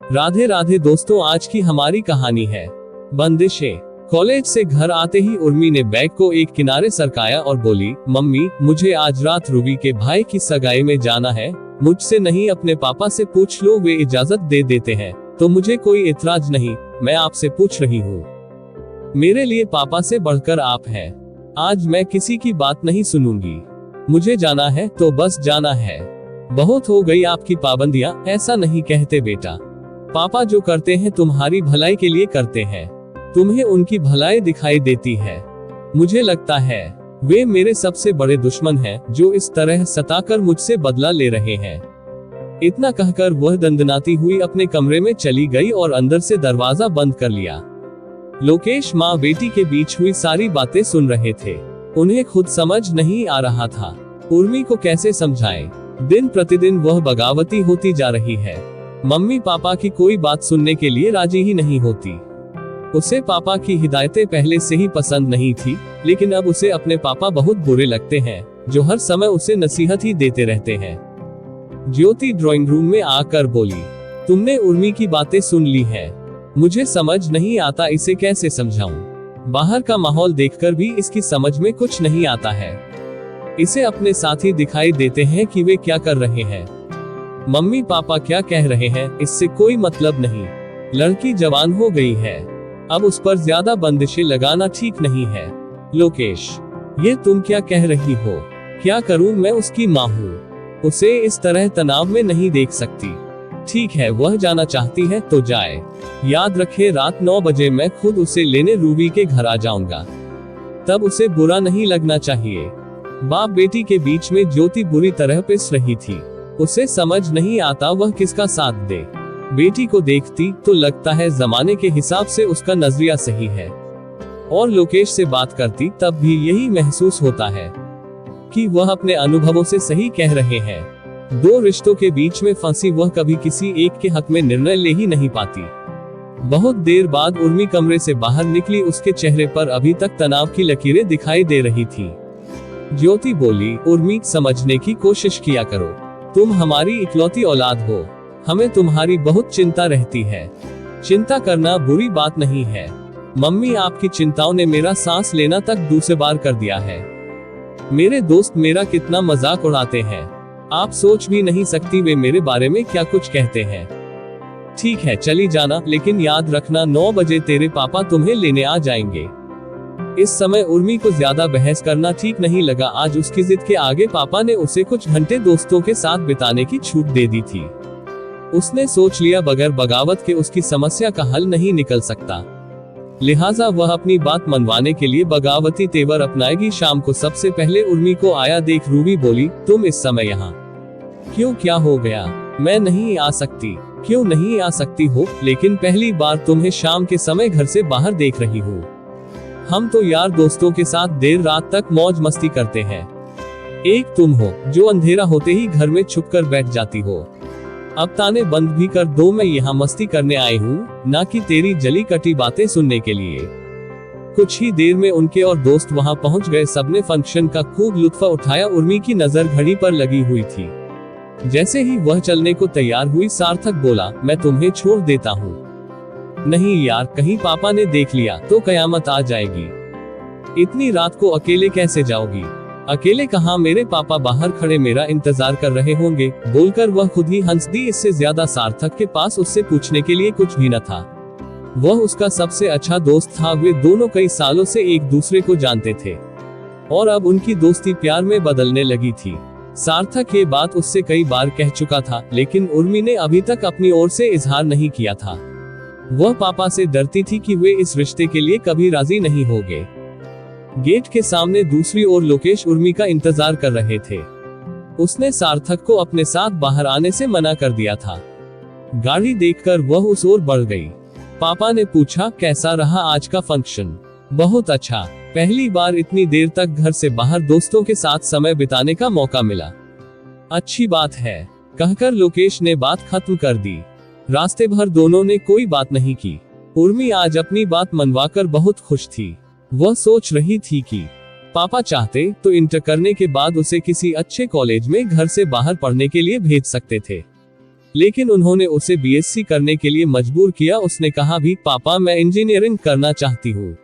राधे राधे दोस्तों, आज की हमारी कहानी है बंदिशें। कॉलेज से घर आते ही उर्मी ने बैग को एक किनारे सरकाया और बोली, मम्मी मुझे आज रात रूबी के भाई की सगाई में जाना है। मुझसे नहीं, अपने पापा से पूछ लो, वे इजाजत दे देते हैं तो मुझे कोई इतराज नहीं। मैं आपसे पूछ रही हूँ, मेरे लिए पापा से बढ़कर आप हैं। आज मैं किसी की बात नहीं सुनूंगी। मुझे जाना है तो बस जाना है। बहुत हो गई आपकी पाबंदियां। ऐसा नहीं कहते बेटा, पापा जो करते हैं तुम्हारी भलाई के लिए करते हैं। तुम्हें उनकी भलाई दिखाई देती है। मुझे लगता है वे मेरे सबसे बड़े दुश्मन हैं, जो इस तरह सताकर मुझसे बदला ले रहे हैं। इतना कहकर वह दंदनाती हुई अपने कमरे में चली गई और अंदर से दरवाजा बंद कर लिया। लोकेश माँ बेटी के बीच हुई सारी बातें सुन रहे थे। उन्हें खुद समझ नहीं आ रहा था उर्मी को कैसे समझाएं। दिन प्रतिदिन वह बगावती होती जा रही है। मम्मी पापा की कोई बात सुनने के लिए राजी ही नहीं होती। उसे पापा की हिदायतें पहले से ही पसंद नहीं थी, लेकिन अब उसे अपने पापा बहुत बुरे लगते हैं, जो हर समय उसे नसीहत ही देते रहते हैं। ज्योति ड्राइंग रूम में आकर बोली, तुमने उर्मी की बातें सुन ली हैं। मुझे समझ नहीं आता इसे कैसे समझाऊं। बाहर का माहौल देखकर भी इसकी समझ में कुछ नहीं आता है। इसे अपने साथी दिखाई देते हैं कि वे क्या कर रहे हैं। मम्मी पापा क्या कह रहे हैं इससे कोई मतलब नहीं। लड़की जवान हो गई है, अब उस पर ज्यादा बंदिशें लगाना ठीक नहीं है। लोकेश, ये तुम क्या कह रही हो? क्या करूं, मैं उसकी माँ हूँ। उसे इस तरह तनाव में नहीं देख सकती। ठीक है, वह जाना चाहती है तो जाए। याद रखे रात 9 बजे मैं खुद उसे लेने रूबी के घर आ जाऊंगा। तब उसे बुरा नहीं लगना चाहिए। बाप बेटी के बीच में ज्योति बुरी तरह पिस रही थी। उसे समझ नहीं आता वह किसका साथ दे। बेटी को देखती तो लगता है जमाने के हिसाब से उसका नजरिया सही है, और लोकेश से बात करती तब भी यही महसूस होता है कि वह अपने अनुभवों से सही कह रहे हैं। दो रिश्तों के बीच में फंसी वह कभी किसी एक के हक में निर्णय ले ही नहीं पाती। बहुत देर बाद उर्मी कमरे से बाहर निकली। उसके चेहरे पर अभी तक तनाव की लकीरें दिखाई दे रही थी। ज्योति बोली, उर्मी समझने की कोशिश किया करो। तुम हमारी इकलौती औलाद हो। हमें तुम्हारी बहुत चिंता रहती है। चिंता करना बुरी बात नहीं है। मम्मी आपकी चिंताओं ने मेरा सांस लेना तक दूसरे बार कर दिया है। मेरे दोस्त मेरा कितना मजाक उड़ाते हैं। आप सोच भी नहीं सकती वे मेरे बारे में क्या कुछ कहते हैं। ठीक है, चली जाना, लेकिन याद रखना 9 बजे तेरे पापा तुम्हें लेने आ जाएंगे। इस समय उर्मी को ज्यादा बहस करना ठीक नहीं लगा। आज उसकी जिद के आगे पापा ने उसे कुछ घंटे दोस्तों के साथ बिताने की छूट दे दी थी। उसने सोच लिया बगैर बगावत के उसकी समस्या का हल नहीं निकल सकता, लिहाजा वह अपनी बात मनवाने के लिए बगावती तेवर अपनाएगी। शाम को सबसे पहले उर्मी को आया देख रूबी बोली, तुम इस समय यहाँ क्यों? क्या हो गया? मैं नहीं आ सकती। क्यों नहीं आ सकती हो? लेकिन पहली बार तुम्हें शाम के समय घर से बाहर देख रही हूँ। हम तो यार दोस्तों के साथ देर रात तक मौज मस्ती करते हैं। एक तुम हो जो अंधेरा होते ही घर में छुपकर बैठ जाती हो। अब ताने बंद भी कर दो। मैं यहाँ मस्ती करने आई हूँ, ना कि तेरी जली कटी बातें सुनने के लिए। कुछ ही देर में उनके और दोस्त वहाँ पहुँच गए। सबने फंक्शन का खूब लुत्फ उठाया। उर्मी की नजर घड़ी पर लगी हुई थी। जैसे ही वह चलने को तैयार हुई, सार्थक बोला, मैं तुम्हें छोड़ देता हूँ। नहीं यार, कहीं पापा ने देख लिया तो कयामत आ जाएगी। इतनी रात को अकेले कैसे जाओगी? अकेले कहाँ, मेरे पापा बाहर खड़े मेरा इंतजार कर रहे होंगे। बोलकर वह खुद ही हंस दी। इससे ज्यादा सार्थक के पास उससे पूछने के लिए कुछ भी न था। वह उसका सबसे अच्छा दोस्त था। वे दोनों कई सालों से एक दूसरे को जानते थे और अब उनकी दोस्ती प्यार में बदलने लगी थी। सार्थक ये बात उससे कई बार कह चुका था, लेकिन उर्मी ने अभी तक अपनी ओर से इजहार नहीं किया था। वह पापा से डरती थी कि वे इस रिश्ते के लिए कभी राजी नहीं होंगे। गेट के सामने दूसरी ओर लोकेश उर्मी का इंतजार कर रहे थे। उसने सार्थक को अपने साथ बाहर आने से मना कर दिया था। गाड़ी देखकर वह उस ओर बढ़ गई। पापा ने पूछा, कैसा रहा आज का फंक्शन? बहुत अच्छा। पहली बार इतनी देर तक घर से बाहर दोस्तों के साथ समय बिताने का मौका मिला। अच्छी बात है, कहकर लोकेश ने बात खत्म कर दी। रास्ते भर दोनों ने कोई बात नहीं की। उर्मी आज अपनी बात मनवाकर बहुत खुश थी। वह सोच रही थी कि पापा चाहते तो इंटर करने के बाद उसे किसी अच्छे कॉलेज में घर से बाहर पढ़ने के लिए भेज सकते थे, लेकिन उन्होंने उसे बीएससी करने के लिए मजबूर किया। उसने कहा भी, पापा मैं इंजीनियरिंग करना चाहती हूँ।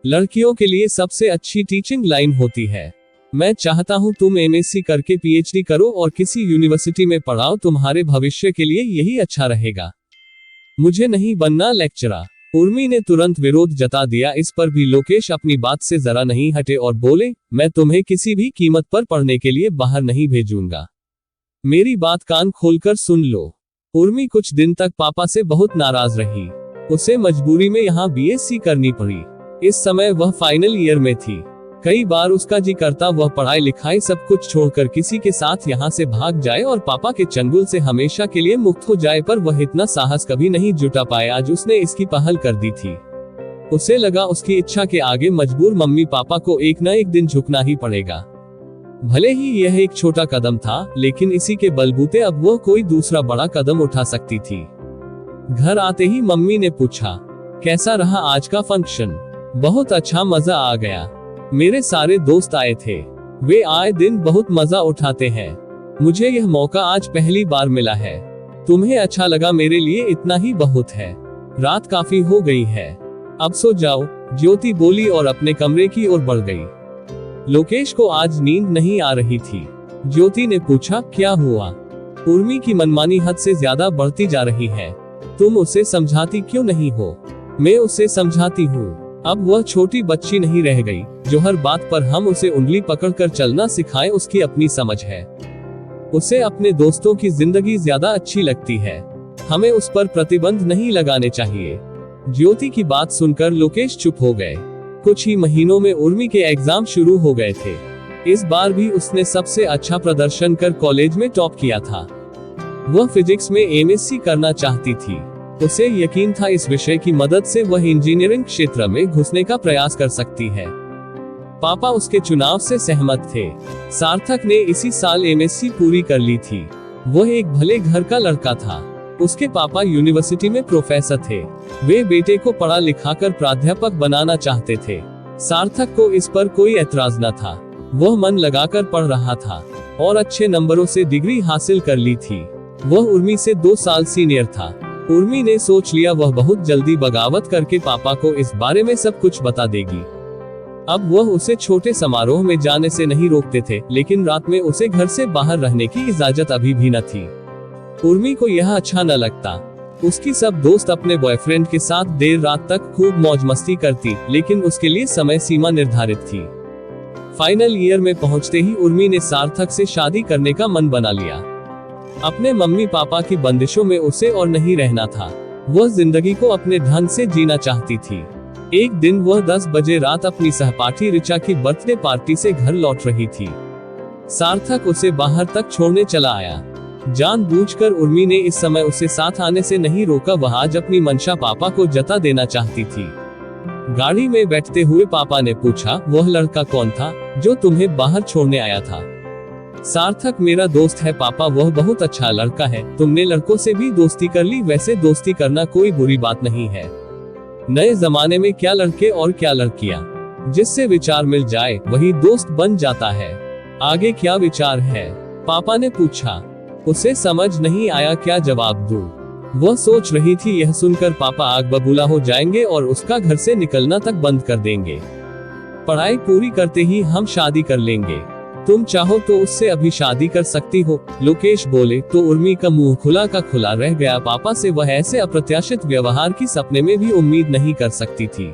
लड़कियों के लिए सबसे अच्छी टीचिंग लाइन होती है। मैं चाहता हूँ तुम एमएससी करके पीएचडी करो और किसी यूनिवर्सिटी में पढ़ाओ, तुम्हारे भविष्य के लिए यही अच्छा रहेगा। मुझे नहीं बनना लेक्चरर। उर्मी ने तुरंत विरोध जता दिया। इस पर भी लोकेश अपनी बात से जरा नहीं हटे और बोले, मैं तुम्हें किसी भी कीमत पर पढ़ने के लिए बाहर नहीं भेजूंगा। मेरी बात कान खोलकर सुन लो। उर्मी कुछ दिन तक पापा से बहुत नाराज रही। उसे मजबूरी में यहाँ बीएससी करनी पड़ी। इस समय वह फाइनल ईयर में थी। कई बार उसका जी करता वह पढ़ाई लिखाई सब कुछ छोड़कर किसी के साथ यहाँ से भाग जाए और पापा के चंगुल से हमेशा के लिए मुक्त हो जाए, पर वह इतना साहस कभी नहीं जुटा पाया। आज उसने इसकी पहल कर दी थी। उसे लगा उसकी इच्छा के आगे मजबूर मम्मी पापा को एक न एक दिन झुकना ही पड़ेगा। भले ही यह एक छोटा कदम था, लेकिन इसी के बलबूते अब वह कोई दूसरा बड़ा कदम उठा सकती थी। घर आते ही मम्मी ने पूछा, कैसा रहा आज का फंक्शन? बहुत अच्छा, मजा आ गया। मेरे सारे दोस्त आए थे। वे आए दिन बहुत मजा उठाते हैं। मुझे यह मौका आज पहली बार मिला है। तुम्हें अच्छा लगा, मेरे लिए इतना ही बहुत है। रात काफी हो गई है, अब सो जाओ, ज्योति बोली और अपने कमरे की ओर बढ़ गई। लोकेश को आज नींद नहीं आ रही थी। ज्योति ने पूछा, क्या हुआ? उर्मी की मनमानी हद से ज्यादा बढ़ती जा रही है। तुम उसे समझाती क्यों नहीं हो? मैं उसे समझाती हूँ। अब वह छोटी बच्ची नहीं रह गई जो हर बात पर हम उसे उंगली पकड़कर चलना सिखाएं। उसकी अपनी समझ है। उसे अपने दोस्तों की जिंदगी ज्यादा अच्छी लगती है। हमें उस पर प्रतिबंध नहीं लगाने चाहिए। ज्योति की बात सुनकर लोकेश चुप हो गए। कुछ ही महीनों में उर्मी के एग्जाम शुरू हो गए थे। इस बार भी उसने सबसे अच्छा प्रदर्शन कर कॉलेज में टॉप किया था। वह फिजिक्स में एमएससी करना चाहती थी। उसे यकीन था इस विषय की मदद से वह इंजीनियरिंग क्षेत्र में घुसने का प्रयास कर सकती है। पापा उसके चुनाव से सहमत थे। सार्थक ने इसी साल एमएससी पूरी कर ली थी। वह एक भले घर का लड़का था। उसके पापा यूनिवर्सिटी में प्रोफेसर थे। वे बेटे को पढ़ा लिखाकर प्राध्यापक बनाना चाहते थे। सार्थक को इस पर कोई एतराज न था। वह मन लगाकर पढ़ रहा था और अच्छे नंबरों से डिग्री हासिल कर ली थी। वह उर्मी से 2 साल सीनियर था। उर्मी ने सोच लिया वह बहुत जल्दी बगावत करके पापा को इस बारे में सब कुछ बता देगी। अब वह उसे छोटे समारोह में जाने से नहीं रोकते थे, लेकिन रात में उसे घर से बाहर रहने की इजाजत अभी भी न थी। उर्मी को यह अच्छा न लगता। उसकी सब दोस्त अपने बॉयफ्रेंड के साथ देर रात तक खूब मौज मस्ती करती, लेकिन उसके लिए समय सीमा निर्धारित थी। फाइनल ईयर में पहुंचते ही उर्मी ने सार्थक से शादी करने का मन बना लिया। अपने मम्मी पापा की बंदिशों में उसे और नहीं रहना था। वह जिंदगी को अपने ढंग से जीना चाहती थी। एक दिन वह 10 बजे रात अपनी सहपाठी ऋचा की बर्थडे पार्टी से घर लौट रही थी। सार्थक उसे बाहर तक छोड़ने चला आया। जानबूझकर उर्मी ने इस समय उसे साथ आने से नहीं रोका। वह आज अपनी मंशा पापा को जता देना चाहती थी। गाड़ी में बैठते हुए पापा ने पूछा, वह लड़का कौन था जो तुम्हें बाहर छोड़ने आया था? सार्थक मेरा दोस्त है पापा, वह बहुत अच्छा लड़का है। तुमने लड़कों से भी दोस्ती कर ली। वैसे दोस्ती करना कोई बुरी बात नहीं है। नए जमाने में क्या लड़के और क्या लड़कियां, जिससे विचार मिल जाए वही दोस्त बन जाता है। आगे क्या विचार है? पापा ने पूछा। उसे समझ नहीं आया क्या जवाब दूं। वह सोच रही थी यह सुनकर पापा आग बबूला हो जाएंगे और उसका घर से निकलना तक बंद कर देंगे। पढ़ाई पूरी करते ही हम शादी कर लेंगे। तुम चाहो तो उससे अभी शादी कर सकती हो। लोकेश बोले तो उर्मी का मुंह खुला का खुला रह गया। पापा से वह ऐसे अप्रत्याशित व्यवहार की सपने में भी उम्मीद नहीं कर सकती थी।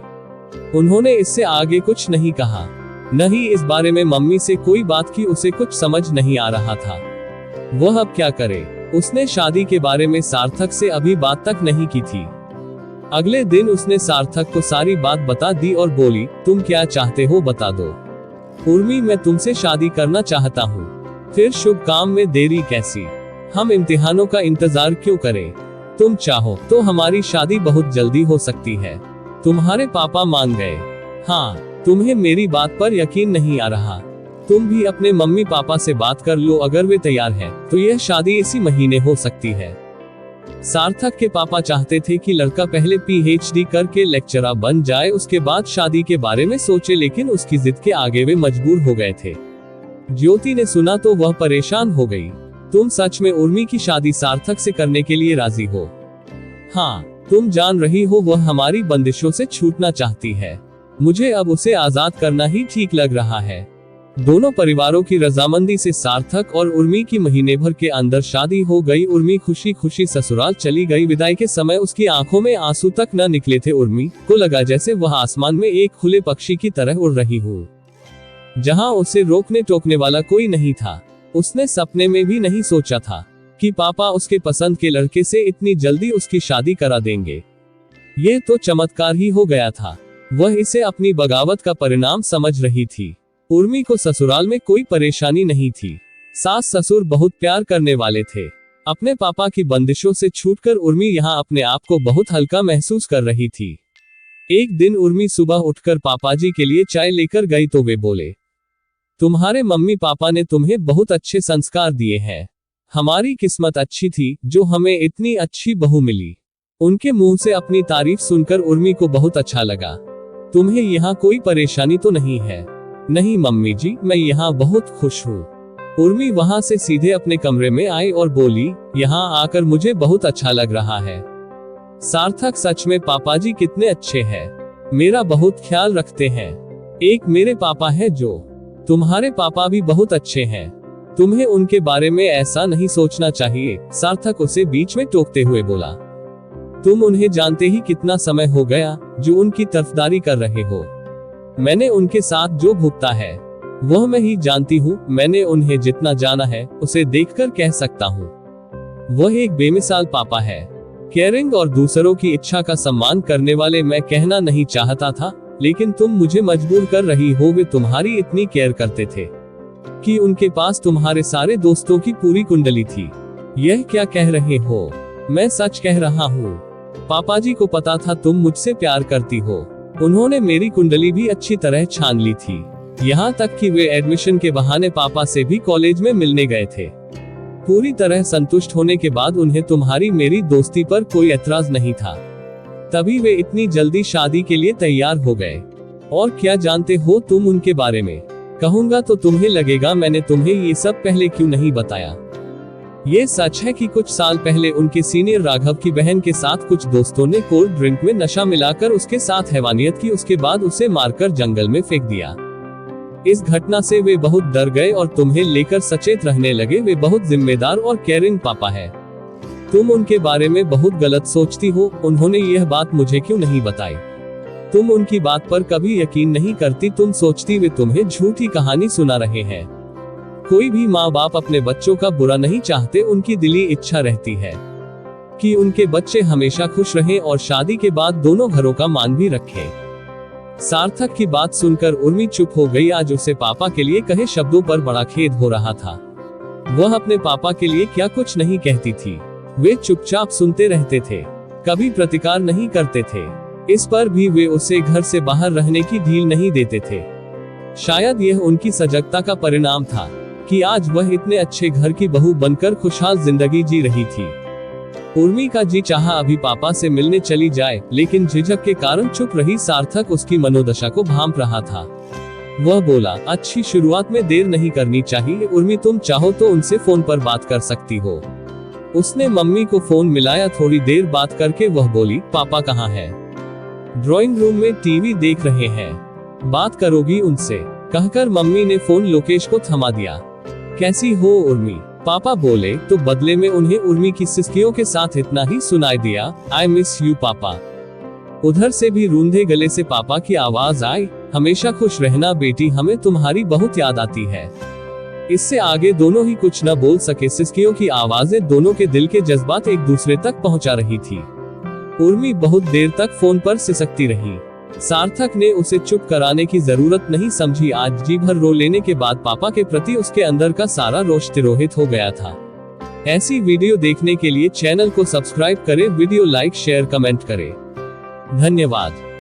उन्होंने इससे आगे कुछ नहीं कहा, न ही इस बारे में मम्मी से कोई बात की। उसे कुछ समझ नहीं आ रहा था वह अब क्या करे। उसने शादी के बारे में सार्थक से अभी बात तक नहीं की थी। अगले दिन उसने सार्थक को सारी बात बता दी और बोली, तुम क्या चाहते हो बता दो। उर्मी मैं तुमसे शादी करना चाहता हूँ। फिर शुभ काम में देरी कैसी? हम इम्तिहानों का इंतजार क्यों करें? तुम चाहो तो हमारी शादी बहुत जल्दी हो सकती है। तुम्हारे पापा मान गए। हाँ, तुम्हें मेरी बात पर यकीन नहीं आ रहा। तुम भी अपने मम्मी पापा से बात कर लो, अगर वे तैयार हैं तो यह शादी इसी महीने हो सकती है। सार्थक के पापा चाहते थे कि लड़का पहले पीएचडी करके लेक्चरर बन जाए, उसके बाद शादी के बारे में सोचे, लेकिन उसकी जिद के आगे वे मजबूर हो गए थे। ज्योति ने सुना तो वह परेशान हो गई। तुम सच में उर्मी की शादी सार्थक से करने के लिए राजी हो? हाँ, तुम जान रही हो वह हमारी बंदिशों से छूटना चाहती है। मुझे अब उसे आजाद करना ही ठीक लग रहा है। दोनों परिवारों की रजामंदी से सार्थक और उर्मी की महीने भर के अंदर शादी हो गई। उर्मी खुशी खुशी ससुराल चली गई। विदाई के समय उसकी आंखों में आंसू तक न निकले थे। उर्मी को लगा जैसे वह आसमान में एक खुले पक्षी की तरह उड़ रही हो, जहां उसे रोकने टोकने वाला कोई नहीं था। उसने सपने में भी नहीं सोचा था कि पापा उसके पसंद के लड़के से इतनी जल्दी उसकी शादी करा देंगे। ये तो चमत्कार ही हो गया था। वह इसे अपनी बगावत का परिणाम समझ रही थी। उर्मी को ससुराल में कोई परेशानी नहीं थी। सास ससुर बहुत प्यार करने वाले थे। अपने पापा की बंदिशों से छूटकर उर्मी यहाँ अपने आप को बहुत हल्का महसूस कर रही थी। एक दिन उर्मी सुबह उठकर पापाजी के लिए चाय लेकर गई तो वे बोले, तुम्हारे मम्मी पापा ने तुम्हें बहुत अच्छे संस्कार दिए हैं। हमारी किस्मत अच्छी थी जो हमें इतनी अच्छी बहू मिली। उनके मुंह से अपनी तारीफ सुनकर उर्मी को बहुत अच्छा लगा। तुम्हें यहाँ कोई परेशानी तो नहीं है? नहीं मम्मी जी, मैं यहाँ बहुत खुश हूँ। उर्मी वहाँ से सीधे अपने कमरे में आई और बोली, यहाँ आकर मुझे बहुत अच्छा लग रहा है। सार्थक, सच में पापाजी कितने अच्छे हैं। मेरा बहुत ख्याल रखते हैं। एक मेरे पापा है जो, तुम्हारे पापा भी बहुत अच्छे हैं। तुम्हें उनके बारे में ऐसा नहीं सोचना चाहिए। सार्थक उसे बीच में टोकते हुए बोला, तुम उन्हें जानते ही कितना समय हो गया जो उनकी तरफदारी कर रहे हो। मैंने उनके साथ जो भुगता है वह मैं ही जानती हूँ। मैंने उन्हें जितना जाना है उसे देखकर कह सकता हूँ, वह एक बेमिसाल पापा है। केयरिंग और दूसरों की इच्छा का सम्मान करने वाले। मैं कहना नहीं चाहता था, लेकिन तुम मुझे मजबूर कर रही हो। वे तुम्हारी इतनी केयर करते थे कि उनके पास तुम्हारे सारे दोस्तों की पूरी कुंडली थी। यह क्या कह रहे हो? मैं सच कह रहा हूँ। पापाजी को पता था तुम मुझसे प्यार करती हो। उन्होंने मेरी कुंडली भी अच्छी तरह छान ली थी। यहाँ तक कि वे एडमिशन के बहाने पापा से भी कॉलेज में मिलने गए थे। पूरी तरह संतुष्ट होने के बाद उन्हें तुम्हारी मेरी दोस्ती पर कोई एतराज नहीं था। तभी वे इतनी जल्दी शादी के लिए तैयार हो गए। और क्या जानते हो तुम उनके बारे में? कहूंगा तो तुम्हें लगेगा मैंने तुम्हें ये सब पहले क्यों नहीं बताया। ये सच है कि कुछ साल पहले उनके सीनियर राघव की बहन के साथ कुछ दोस्तों ने कोल्ड ड्रिंक में नशा मिलाकर उसके साथ हैवानियत की। उसके बाद उसे मारकर जंगल में फेंक दिया। इस घटना से वे बहुत डर गए और तुम्हें लेकर सचेत रहने लगे। वे बहुत जिम्मेदार और केयरिंग पापा है। तुम उनके बारे में बहुत गलत सोचती हो। उन्होंने यह बात मुझे क्यों नहीं बताई? तुम उनकी बात पर कभी यकीन नहीं करती। तुम सोचती वे तुम्हें झूठी कहानी सुना रहे हैं। कोई भी माँ बाप अपने बच्चों का बुरा नहीं चाहते। उनकी दिली इच्छा रहती है कि उनके बच्चे हमेशा खुश रहें और शादी के बाद दोनों घरों का मान भी रखें। सार्थक की बात सुनकर उर्मी चुप हो गई। आज उसे पापा के लिए कहे शब्दों पर बड़ा खेद हो रहा था। वह अपने पापा के लिए क्या कुछ नहीं कहती थी। वे चुपचाप सुनते रहते थे, कभी प्रतिकार नहीं करते थे। इस पर भी वे उसे घर से बाहर रहने की ढील नहीं देते थे। शायद यह उनकी सजगता का परिणाम था कि आज वह इतने अच्छे घर की बहू बनकर खुशहाल जिंदगी जी रही थी। उर्मी का जी चाहा अभी पापा से मिलने चली जाए, लेकिन झिझक के कारण चुप रही। सार्थक उसकी मनोदशा को भांप रहा था। वह बोला, अच्छी शुरुआत में देर नहीं करनी चाहिए। उर्मी, तुम चाहो तो उनसे फोन पर बात कर सकती हो। उसने मम्मी को फोन मिलाया। थोड़ी देर बात करके वह बोली, पापा कहाँ है? ड्राइंग रूम में टीवी देख रहे हैं। बात करोगी उनसे? कहकर मम्मी ने फोन लोकेश को थमा दिया। कैसी हो उर्मी? पापा बोले तो बदले में उन्हें उर्मी की सिसकियों के साथ इतना ही सुनाई दिया, आई मिस यू पापा। उधर से भी रूंधे गले से पापा की आवाज आई, हमेशा खुश रहना बेटी, हमें तुम्हारी बहुत याद आती है। इससे आगे दोनों ही कुछ न बोल सके। सिसकियों की आवाजें दोनों के दिल के जज्बात एक दूसरे तक पहुंचा रही थी। उर्मी बहुत देर तक फोन पर सिसकती रही। सार्थक ने उसे चुप कराने की जरूरत नहीं समझी। आज जी भर रो लेने के बाद पापा के प्रति उसके अंदर का सारा रोष तिरोहित हो गया था। ऐसी वीडियो देखने के लिए चैनल को सब्सक्राइब करें, वीडियो लाइक शेयर कमेंट करें। धन्यवाद।